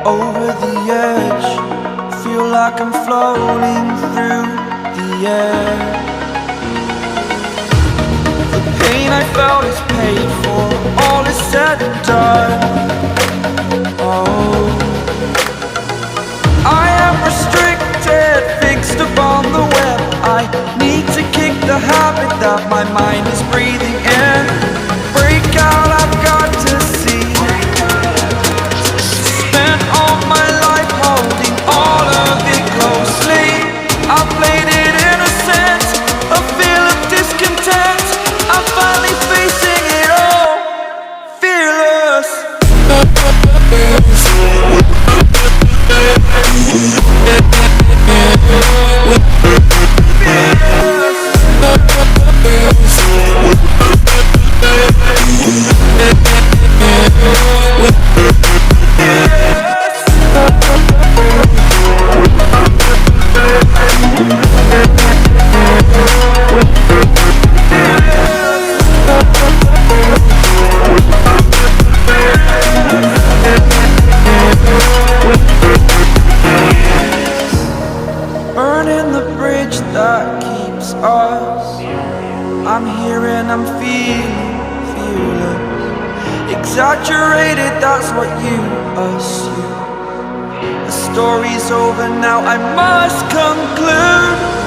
Over the edge, feel like I'm floating through the air. The pain I felt is paid for, all is said and done. Oh, I am restricted, fixed upon the web. I need to kick the habit that my mind is breathing in. Break out, I've got to see. Spent all my life holding all of it closely. I played it innocent, a feel of discontent. I'm finally facing it all, fearless. Burning the bridge that keeps us. I'm here and I'm feeling fearless. Exaggerated, that's what you assume. The story's over now, I must conclude.